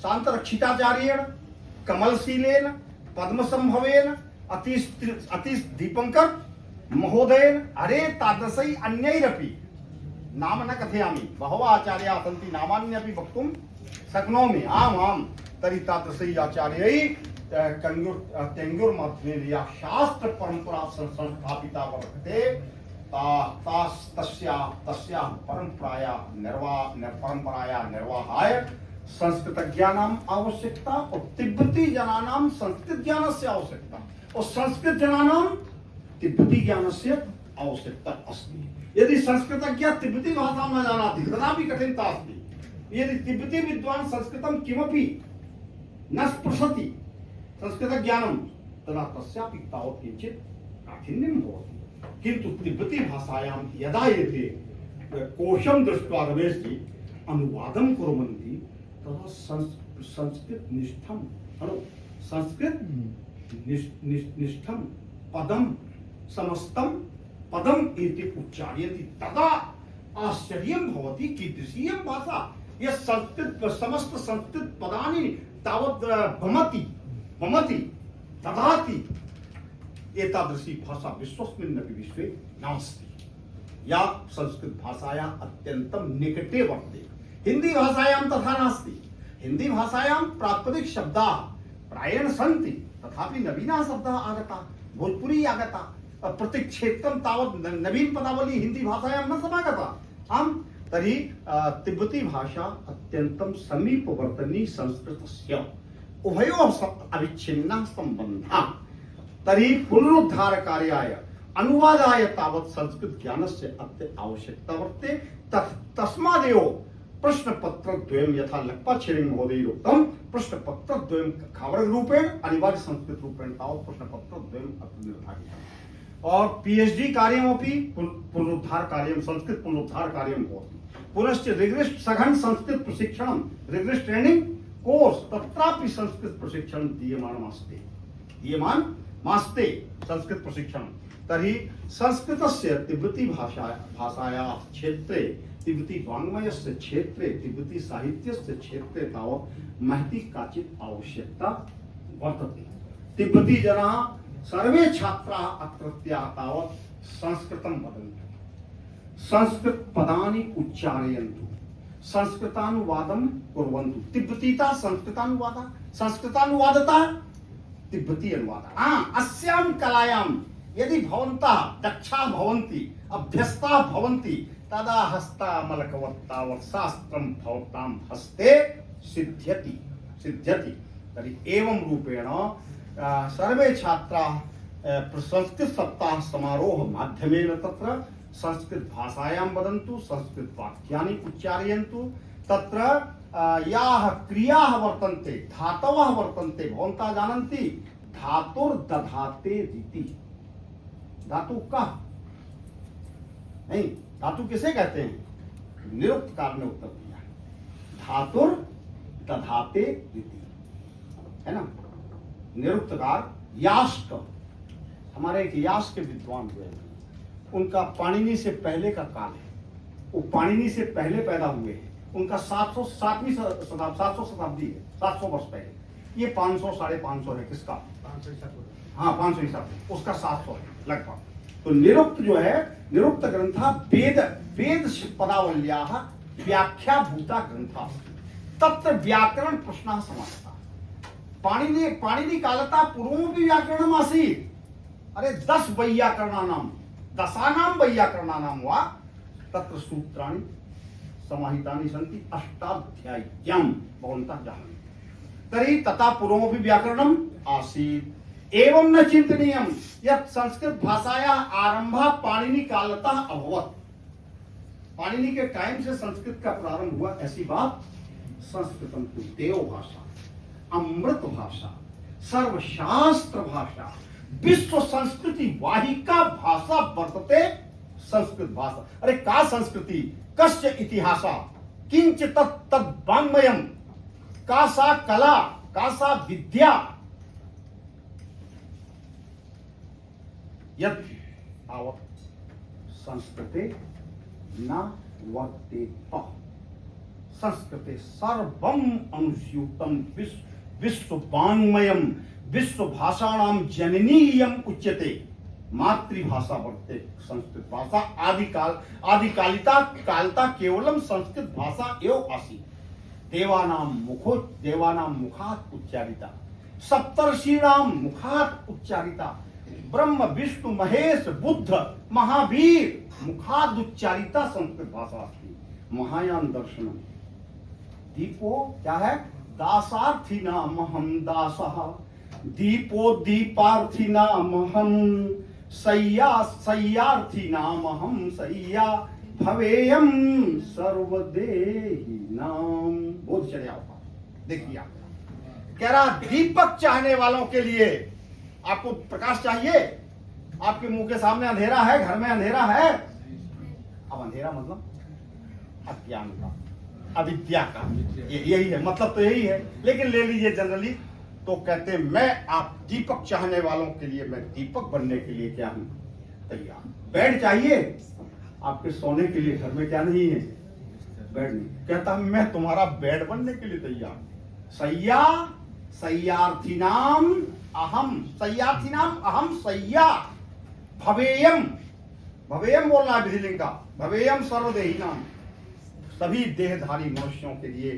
शांतरक्षिताचार्येण कमलशीलेन पद्मसंभवेन अति दीपंकर महोदयेन अरे तादृशै अन्यैरपि नाम न कथयामि बहवः आचार्याः सन्ति नामान्यपि वक्तुं शक्नोमि आम् आम् तर्हि तादृशै आचार्यैः तेङ्गूर् माध्यमेन या शास्त्र परंपरा संस्थापिता वर्तते तस्याः परंपरायाः निर्वाहाय संस्कृतज्ञानाम् आवश्यकता और तिब्बती जनानां संस्कृत ज्ञानस्य आवश्यकता और संस्कृत जनानां तिब्बती ज्ञानस्य आवश्यकता अस्ति। यदि संस्कृतज्ञ तिब्बती भाषां न जानाति तदापि कठिनता अस्ति। यदि तिब्बती विद्वान् संस्कृतं किमपि न स्पृशति संस्कृतज्ञानं तदा तस्यापि तावत् किञ्चित् काठिन्यं भवति। किन्तु तिब्बती भाषायां यदा एते कोशं दृष्ट्वा रमेशजी अनुवादं कुर्वन्ति तदा संस्कृत निष्ठं पदं समस्तं पदम इति उच्चार्यन्ति तदा आश्चर्यं भवति कीदृशीयं भाषा यः संस्कृत समस्त संस्कृत पदानि तावत् भमति ददाति एतादृशी भाषा विश्वस्मिन्नपि विश्वे नास्ति। या संस्कृत भाषाया अत्यन्तं निकटे वर्तते। हिंदी भाषायां तथा नास्ति। हिंदी भाषायां प्रातिपदिक शब्दाः प्रायेण सन्ति तथापि नवीनाः शब्दाः आगताः भोजपुरी आगता प्रतिक्षेत्रं तावत् नवीन पदावली हिंदी भाषायां न समागता। आम् तर्हि तिब्बती भाषा अत्यन्तं समीपवर्तिनी संस्कृतस्य उभयोः अविच्छिन्नः सम्बन्धः। तर्हि पुनरुद्धार कार्याय अनुवादाय तावत् संस्कृत ज्ञानस्य अत्य आवश्यकता वर्तते। तस्मादेव प्रश्नपत्रद्वयं यथा लक्पाछेरिङ्ग महोदयैः उक्तं प्रश्नपत्रद्वयं खावररूपेण अनिवार्य संस्कृतरूपेण तावत् प्रश्नपत्रद्वयम् अत्र निर्धारितम् और पीएचडी कार्यमपि पुनरुद्धार कार्यं संस्कृत पुनरुद्धार कार्यं भवति। पुनश्च रिग्रेस सघन संस्कृत प्रशिक्षणं रिग्रेस ट्रेनिंग कोर्स तत्रापि संस्कृत प्रशिक्षणं दीयमानमास्ते संस्कृत प्रशिक्षणं। तर्हि संस्कृतस्य तिब्बती भाषायाः क्षेत्रे तिब्बती वाङ्मयस्य क्षेत्रे तिब्बती साहित्यस्य क्षेत्रे तावत् महती काचित् आवश्यकता वर्तते। तिब्बती जनाः सर्वे छात्राः अत्रत्याः तावत् संस्कृतं वदन्तु संस्कृत पदानि उच्चारयन्तु संस्कृतानुवादं कुर्वन्तु। तिब्बतीता संस्कृतानुवादता तिब्बती अनुवादः। अस्यां कलायां यदि भवन्तः दक्षाः भवन्ति अभ्यस्ताः भवन्ति तदा हस्तामलकवत् तावत् शास्त्रं भवतां हस्ते सिद्ध्यति। तर्हि एवं रूपेण सर्वे छात्राः संस्कृत सप्ताह समारोह माध्यमेन तत्र संस्कृत भाषायां वदन्तु संस्कृत वाक्यानि उच्चारयन्तु। तत्र याः क्रियाः वर्तन्ते धातवः वर्तन्ते भवन्तः जानन्ति धातुर्दधाते रीति। धातु का नहीं धातु किसे कहते हैं? निरुक्तकार ने उत्तर दिया धातुर दधाते रीति है ना। निरुक्तकार यास्क हमारे एक यास्क के विद्वान हुए उनका पाणिनि से पहले का काल है। वो पाणिनि से पहले पैदा हुए हैं। उनका 707वीं शताब्दी है 700 वर्ष पहले। ये 500 550 है किसका 500 ईसा उसका 700 है लगभग। तो निरुक्त जो है निरुक्त ग्रंथा वेद पदावल्याः व्याख्याभूता ग्रंथा तत्र व्याकरण प्रश्नः समागता। पाणिनि कालतः पूर्वमपि व्याकरणम् आसीत्। अरे 10 वैयाकरणानां दशानां वैयाकरणानां वा तत्र सूत्राणि समाहितानि सन्ति अष्टाध्याय्यां भवन्तः जानन्ति। तर्हि तथा पूर्वमपि व्याकरणम् आसीत्। एवं न चिन्तनीयं यत् संस्कृत भाषायाः आरम्भः पाणिनि कालतः अभवत्। पाणिनि के टाइम से संस्कृत का प्रारंभ हुआ ऐसी बात। संस्कृतम तो देव भाषा अमृत भाषा सर्वशास्त्र भाषा विश्व संस्कृति वाहिका भाषा वर्तते संस्कृत भाषा। अरे का संस्कृति कस्य इतिहासा किंच तत् वाङ्मयम् का सा कला का सा विद्या यत् तावत् संस्कृते न वर्तेत। संस्कृते सर्वम अनुस्यूतम विश्व वाङ्मयम विश्व भाषाणाम जननीयम उच्यते। मातृभाषा वर्ते संस्कृत भाषा आदिकालिता कालता केवलम संस्कृत भाषा एव आसीत्। देवानाम मुखात् उच्चारिता, सप्तर्षीणाम मुखात् उच्चारिता, ब्रह्म विष्णु महेश बुद्ध महावीर मुखात् उच्चारिता संस्कृत भाषा अस्ति। महायान दर्शनम दीपो क्या है? दासार्थिनाम हम दासः, दीपो दीपार्थिनाम हम सय्यार्थिनाम हम सय्या, भवेयम सर्वदेही नाम। बोध चढ़िया होगा। देखिए आप कह रहा दीपक चाहने वालों के लिए आपको प्रकाश चाहिए। आपके मुंह के सामने अंधेरा है, घर में अंधेरा है। अब अंधेरा मतलब अज्ञान का, अविद्या का, यही है मतलब, तो यही है। लेकिन ले लीजिए जनरली तो कहते मैं आप दीपक चाहने वालों के लिए, मैं दीपक बनने के लिए क्या हूं? तैयार। बेड चाहिए आपके सोने के लिए, घर में क्या नहीं है? बेड नहीं। कहता मैं तुम्हारा बेड बनने के लिए तैयार। सय्यार्थिनाम अहम सय्या, भवेयम बोल रहा है विधिलिंग का, भवेयम सर्वदेही नाम, सभी देहधारी मनुष्यों के लिए,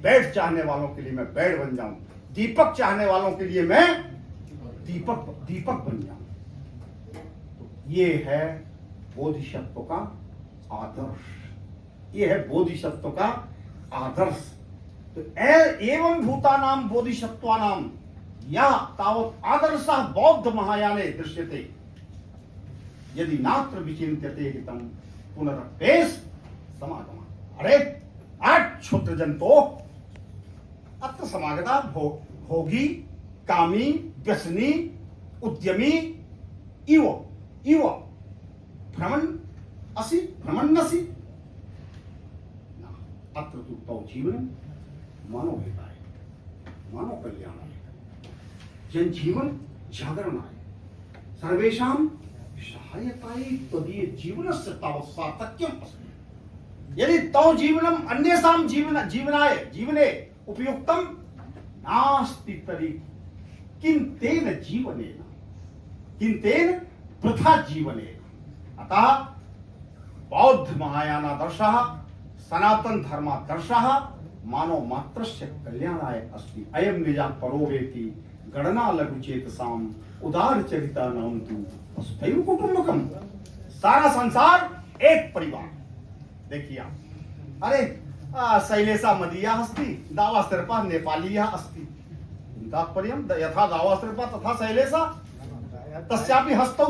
बेड चाहने वालों के लिए मैं बेड बन जाऊं, दीपक चाहने वालों के लिए मैं दीपक बन जाऊं। ये है बोधिसत्व का आदर्श, ये है बोधिसत्व का आदर्श। तो एवं भूतानाम बोधिसत्वानाम या तावत् आदर्शः बौद्ध महायाने दृश्यते, यदि नात्र विचिन्त्यते हितं पुनरप्येष समागमः। अरे आठ क्षुद्र जंतो अत्र समागता भोगी कामी व्यसनी उद्यमी इव भ्रमन्नसि अत्र तु तौ जीवन मानवहिताय मानव कल्याणाय जन जीवन जागरणाय सर्वेषां सहायताय त्वदीय जीवनस्य तावत् सार्थक्यम् अस्ति। यदि तौ जीवनम् अन्येषां जीवने उपयुक्तम नास्ति तर्हि किंतेन वृथा जीवनेन। अतः बौद्ध महायानादर्शः सनातन धर्मादर्शः मानव मात्रस्य कल्याणाय अस्ति। अयं निजां परो वेति गणना लघुचेतसाम् उदारचरितानां तु वसुधैव कुटुम्बकम्। सारा संसार एक परिवार। देखिए अरे शैलेशा मदीया अस्ति, दावास्त्रपा नेपालीया अस्ति। तात्पर्यं यथा दावास्त्रपा तथा शैलेशा, तस्यापि हस्तौ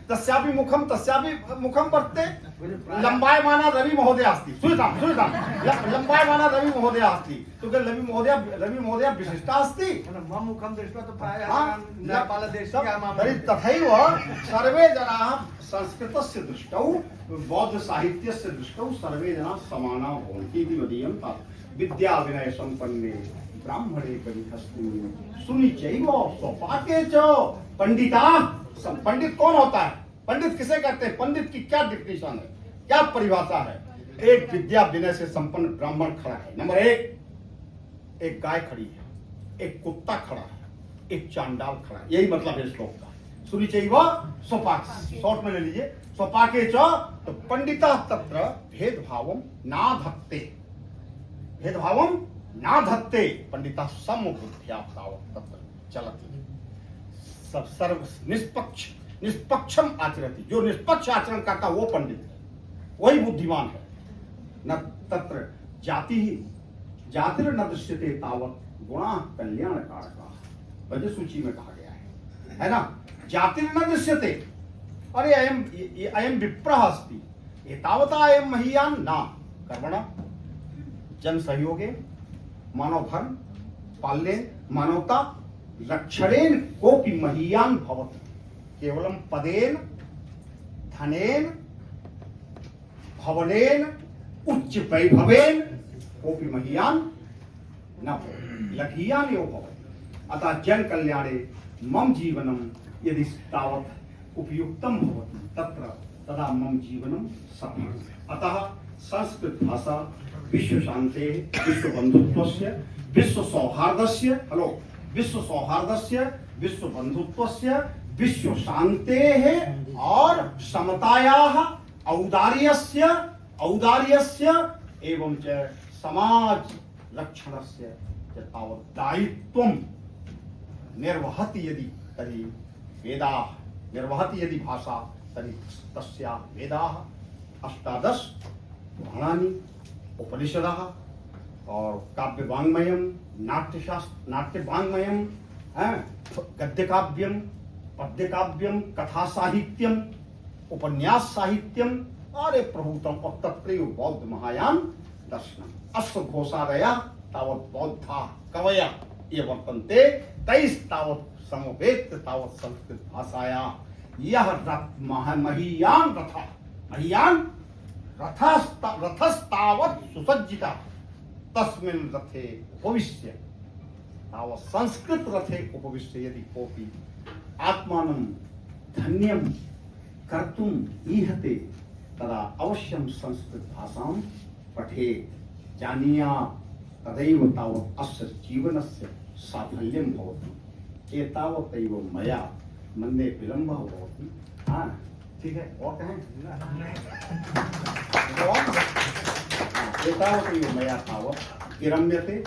तस्यापि मुखं वर्तते। लंबायमाना रवि महोदय अस्ति, श्रूयतां लंबायमाना रवि महोदय अस्ति। तो रवि महोदय विशिष्टा अस्ति। मम मुखं दृष्ट्वा तो प्रायः नेपालदेशीयाः तथैव सर्वे जनाः संस्कृतस्य दृष्टौ बौद्ध साहित्यस्य दृष्टौ सर्वे जनाः समानाः भवन्ति इति मदीयं तात्। विद्या विनय संपन्ने ब्राह्मणे कविहस्ते सुनि चैव स्वपाके च पंडिता। पंडित कौन होता है? पंडित किसे कहते हैं? पंडित की क्या डिफिनेशन है, क्या परिभाषा है? एक विद्या विनय से संपन्न ब्राह्मण खड़ा है, नंबर एक गाय खड़ी है, एक कुत्ता खड़ा है, एक चांडाल खड़ा है। यही मतलब है श्लोक का। सुनि चैव स्वपाके, शॉर्ट में ले लीजिए, स्वपाके च। तो पंडिता तत्र भेदभावं नाधत्ते पंडिता समबुद्ध्या तावत् तत्र चलति। सब सर्व निष्पक्षम आचरति। जो निष्पक्ष आचरण करता वो पंडित है, वही बुद्धिमान है। न तत्र जातिर्न दृश्यते तावत् गुणाः कल्याणकारकाः। वजह सूची में कहा गया है ना? जातिर्न दृश्यते। अरे अयम विप्रः अस्ति, एतावता अयम महीयान् न कर्मणा जन सहयोगे मानव धर्म पालने मानवता रक्षणेन कोपि महीयान् भवति। केवलं पदेन धनेन भवनेन उच्च वैभवेन कोपि महीयान् न भवति, लघीयान् एव भवति। अतः जन कल्याणे मम जीवनं यदि तावत् उपयुक्तं भवति तत्र तदा मम जीवनं सफलम्। अतः संस्कृत भाषा विश्व शांति, विश्व बंधुत्वस्य, विश्व सौहार्दस्य, हेलो, विश्व सौहार्दस्य, विश्व बंधुत्वस्य, विश्व शांतेः और समतायाः, औदार्यस्य, औदार्यस्य एवं च समाज रक्षणस्य च तावत् दायित्वं निर्वहति यदि तर्हि वेदाः, निर्वहति यदि भाषा तर्हि तस्या वेदाः 18 पुराणानि, उपनिषदः और काव्य वाङ्मयं, नाट्यशास्त्र, नाट्य वाङ्मयं, गद्य काव्यं, पद्य काव्यं, कथा साहित्यं, उपन्यास साहित्यं, अरे प्रभुतम और तत्रैव बौद्ध महायान दर्शनम्। अश्वघोषादयः तावत् बौद्धाः कवयः ये वर्तन्ते, तैस्तावत् समवेत तावत् संस्कृत भाषायाः यः महीयान् रथः, महीयान् रथस्तावत् सुसज्जितः तस्मिन् रथे उपविश्य, तावत् संस्कृत रथे उपविश्य यदि कोऽपि आत्मानं धन्यं कर्तुम् ईहते तदा अवश्यं संस्कृत भाषां पठेत्, जानीयात्, तदैव तावत् अस्य जीवनस्य साफल्यं भवति। एतावत् एव मया मन्ये विलम्बः भवति। हाँ ठीक है, और कहें? एतावत् एव मया तावत् विरम्यते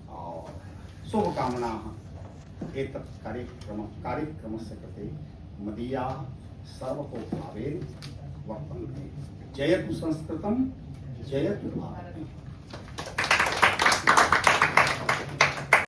और शुभकामनाः एतत् कार्यक्रमस्य कृते मदीयाः सर्वतोभावेन वर्तन्ते। जयतु संस्कृतं, जयतु भारतम्।